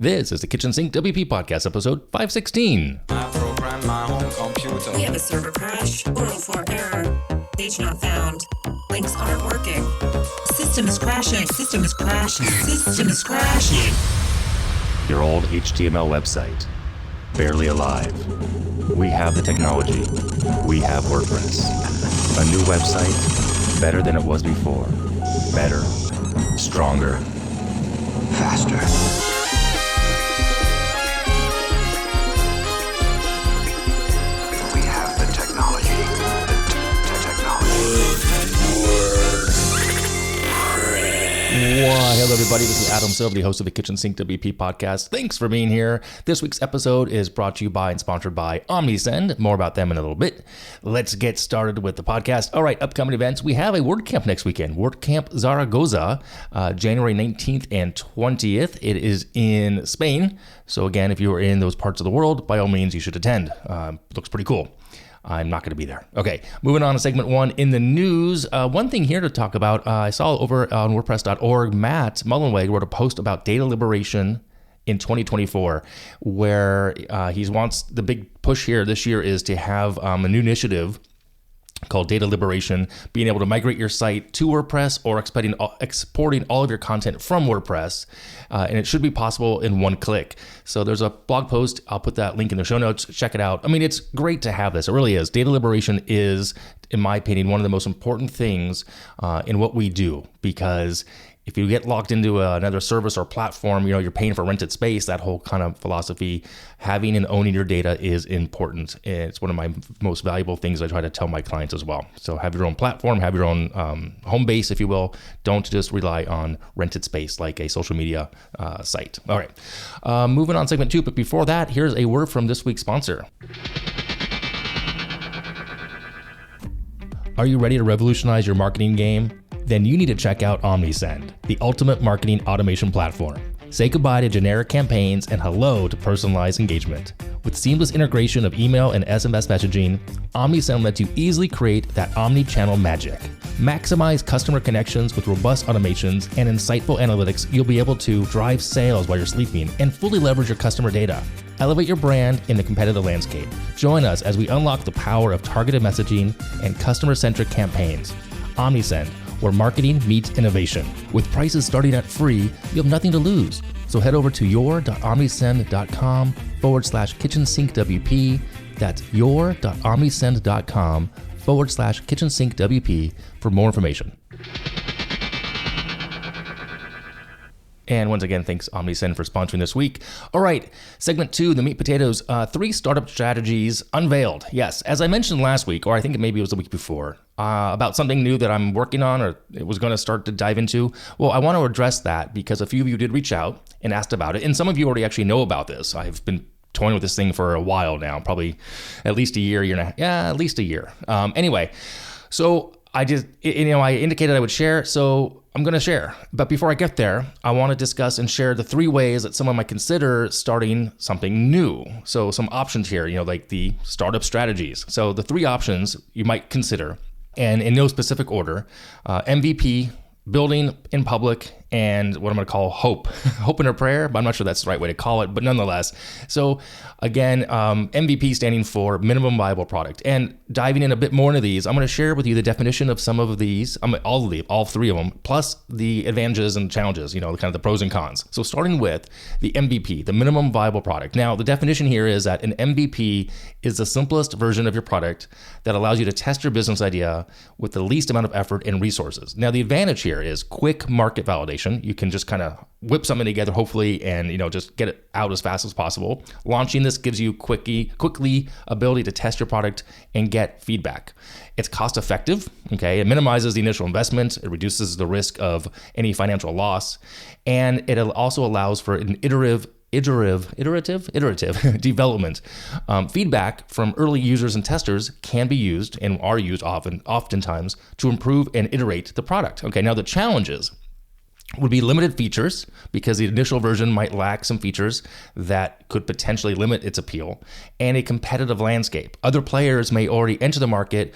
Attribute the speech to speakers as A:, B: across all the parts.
A: This is the Kitchen Sink WP Podcast, episode 516.
B: I program my own computer.
C: We have a server crash, 404 error, page not found, links aren't working, system is crashing, system is crashing, system is crashing.
A: Your old HTML website, barely alive. We have the technology. We have WordPress. A new website, better than it was before. Better, stronger, faster. Why, hello everybody, this is Adam Silver, the host of the Kitchen Sink WP podcast. Thanks for being here. This week's episode is brought to you by and sponsored by OmniSend. More about them in a little bit. Let's get started with the podcast. All right, upcoming events. We have a WordCamp next weekend. WordCamp Zaragoza, January 19th and 20th. It is in Spain. So again, if you are in those parts of the world, by all means, you should attend. Looks pretty cool. I'm not going to be there. Okay, moving on to segment one in the news. One thing here to talk about, I saw over on WordPress.org, Matt Mullenweg wrote a post about data liberation in 2024, where he wants the big push here this year is to have a new initiative called data liberation, being able to migrate your site to WordPress or exporting all of your content from WordPress. And it should be possible in one click. So there's a blog post. I'll put that link in the show notes. Check it out. I mean, it's great to have this. It really is. Data liberation is, in my opinion, one of the most important things in what we do, because if you get locked into another service or platform, you're paying for rented space. That whole kind of philosophy, having and owning your data is important. It's one of my most valuable things I try to tell my clients as well. So have your own platform, have your own home base, if you will. Don't just rely on rented space like a social media site. All right, moving on to segment two. But before that, here's a word from this week's sponsor. Are you ready to revolutionize your marketing game? Then you need to check out OmniSend, the ultimate marketing automation platform. Say goodbye to generic campaigns and hello to personalized engagement. With seamless integration of email and SMS messaging, OmniSend lets you easily create that omni-channel magic. Maximize customer connections with robust automations and insightful analytics. You'll be able to drive sales while you're sleeping and fully leverage your customer data. Elevate your brand in the competitive landscape. Join us as we unlock the power of targeted messaging and customer-centric campaigns. OmniSend, where marketing meets innovation. With prices starting at free, you have nothing to lose. So head over to your.omnisend.com/KitchensinkWP. That's your.omnisend.com/KitchensinkWP for more information. And once again, thanks OmniSend for sponsoring this week. All right, segment two, the meat potatoes, Three Startup Strategies Unveiled. Yes, as I mentioned last week, or I think maybe it was the week before, about something new that I'm working on or it was going to start to dive into. Well, I want to address that because a few of you did reach out and asked about it. And some of you already actually know about this. I've been toying with this thing for a while now, probably at least a year and a half. Yeah, at least a year. Anyway, so I indicated I would share, so I'm going to share. But before I get there, I want to discuss and share the three ways that someone might consider starting something new. So some options here, like the startup strategies. So the three options you might consider, and in no specific order, MVP, building in public, and what I'm going to call hope in a prayer, but I'm not sure that's the right way to call it, but nonetheless. So again, MVP standing for minimum viable product. And diving in a bit more into these, I'm going to share with you the definition of some of these, all three of them, plus the advantages and challenges, kind of the pros and cons. So starting with the MVP, the minimum viable product. Now, the definition here is that an MVP is the simplest version of your product that allows you to test your business idea with the least amount of effort and resources. Now, the advantage here is quick market validation. You can just kind of whip something together, hopefully, and just get it out as fast as possible. Launching this gives you quickly ability to test your product and get feedback. It's cost effective. Okay, it minimizes the initial investment. It reduces the risk of any financial loss, and it also allows for an iterative development. Feedback from early users and testers can be used and are used oftentimes to improve and iterate the product. Okay, now the challenges would be limited features, because the initial version might lack some features that could potentially limit its appeal, and a competitive landscape. Other players may already enter the market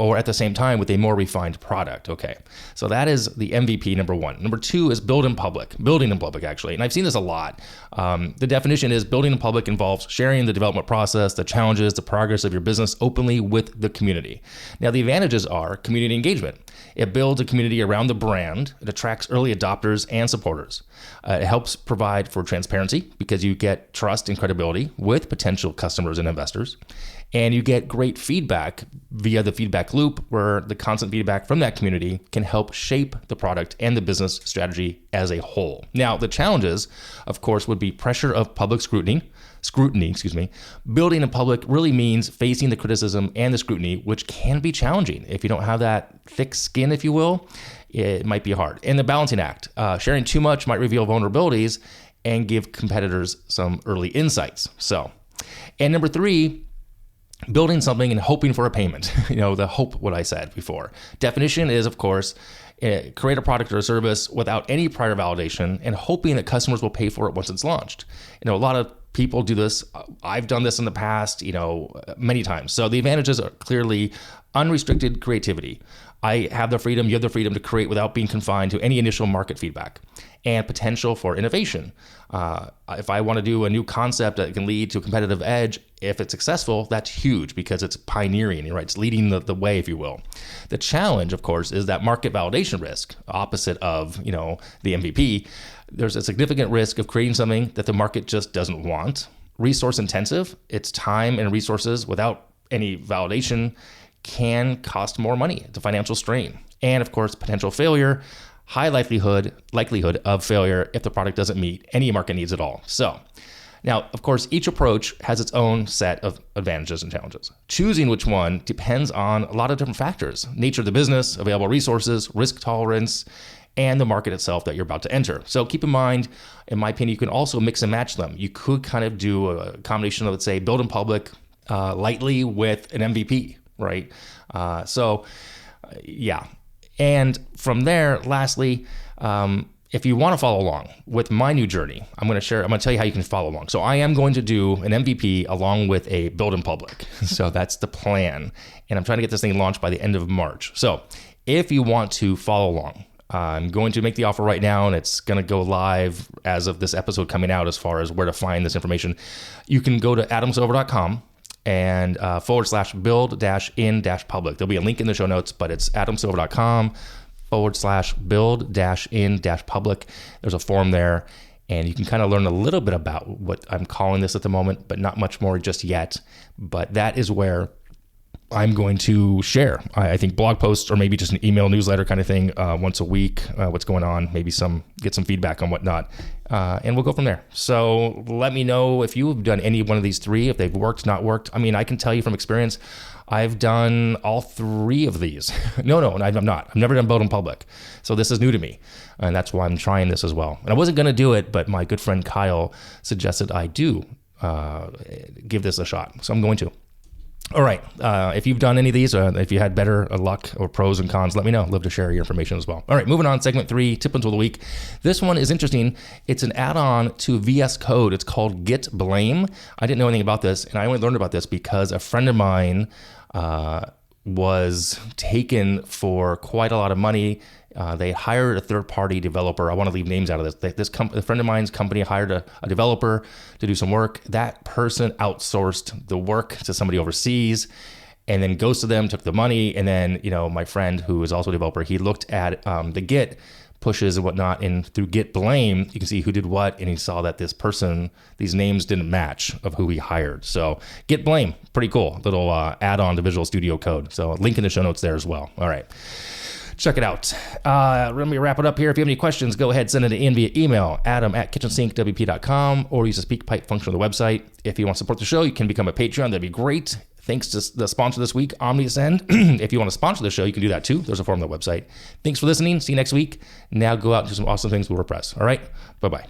A: or at the same time with a more refined product. Okay, so that is the MVP number one. Number two is building in public, actually. And I've seen this a lot. The definition is building in public involves sharing the development process, the challenges, the progress of your business openly with the community. Now, the advantages are community engagement. It builds a community around the brand. It attracts early adopters and supporters. It helps provide for transparency because you get trust and credibility with potential customers and investors. And you get great feedback via the feedback loop, where the constant feedback from that community can help shape the product and the business strategy as a whole. Now, the challenges, of course, would be pressure of public scrutiny. Building in public really means facing the criticism and the scrutiny, which can be challenging. If you don't have that thick skin, if you will, it might be hard. And the balancing act, sharing too much might reveal vulnerabilities and give competitors some early insights. And number three, building something and hoping for a payment. The hope, what I said before. Definition is, of course, create a product or a service without any prior validation and hoping that customers will pay for it once it's launched. A lot of people do this. I've done this in the past, many times. So the advantages are clearly unrestricted creativity. I have the freedom, you have the freedom to create without being confined to any initial market feedback, and potential for innovation. If I want to do a new concept that can lead to a competitive edge, if it's successful, that's huge because it's pioneering, right? It's leading the way, if you will. The challenge, of course, is that market validation risk, opposite of, the MVP. There's a significant risk of creating something that the market just doesn't want. Resource intensive, it's time and resources without any validation can cost more money. It's a financial strain. And of course, potential failure, high likelihood of failure if the product doesn't meet any market needs at all. So now, of course, each approach has its own set of advantages and challenges. Choosing which one depends on a lot of different factors: nature of the business, available resources, risk tolerance, and the market itself that you're about to enter. So keep in mind, in my opinion, you can also mix and match them. You could kind of do a combination of, let's say, build in public lightly with an MVP, right? Yeah. And from there, lastly, if you want to follow along with my new journey, I'm going to tell you how you can follow along. So I am going to do an MVP along with a build in public. So that's the plan. And I'm trying to get this thing launched by the end of March. So if you want to follow along, I'm going to make the offer right now, and it's going to go live as of this episode coming out as far as where to find this information. You can go to adamsilver.com and /build-in-public. There'll be a link in the show notes, but it's adamsilver.com/build-in-public. There's a form there, and you can kind of learn a little bit about what I'm calling this at the moment, but not much more just yet. But that is where I'm going to share, I think, blog posts or maybe just an email newsletter kind of thing once a week, what's going on, maybe get some feedback on whatnot, and we'll go from there. So let me know if you've done any one of these three, if they've worked, not worked. I mean, I can tell you from experience, I've done all three of these. No, I'm not. I've never done build in public. So this is new to me, and that's why I'm trying this as well. And I wasn't going to do it, but my good friend Kyle suggested I do give this a shot. So I'm going to. All right. If you've done any of these, if you had better luck or pros and cons, let me know. I'd love to share your information as well. All right, moving on. Segment 3, tip until the week. This one is interesting. It's an add-on to VS Code. It's called Git Blame. I didn't know anything about this, and I only learned about this because a friend of mine was taken for quite a lot of money. They hired a third-party developer. I want to leave names out of this. A friend of mine's company hired a developer to do some work. That person outsourced the work to somebody overseas and then ghosted them, took the money. And then, my friend, who is also a developer, he looked at the Git pushes and whatnot, and through Git Blame, you can see who did what, and he saw that this person, these names didn't match of who he hired. So Git Blame, pretty cool. Little add-on to Visual Studio Code. So link in the show notes there as well. All right. Check it out. Let me wrap it up here. If you have any questions, go ahead, send it in via email, adam@kitchensinkwp.com, or use the SpeakPipe function on the website. If you want to support the show, you can become a Patreon. That'd be great. Thanks to the sponsor this week, OmniSend. If you want to sponsor the show, you can do that too. There's a form on the website. Thanks for listening. See you next week. Now go out and do some awesome things with WordPress. All right? Bye-bye.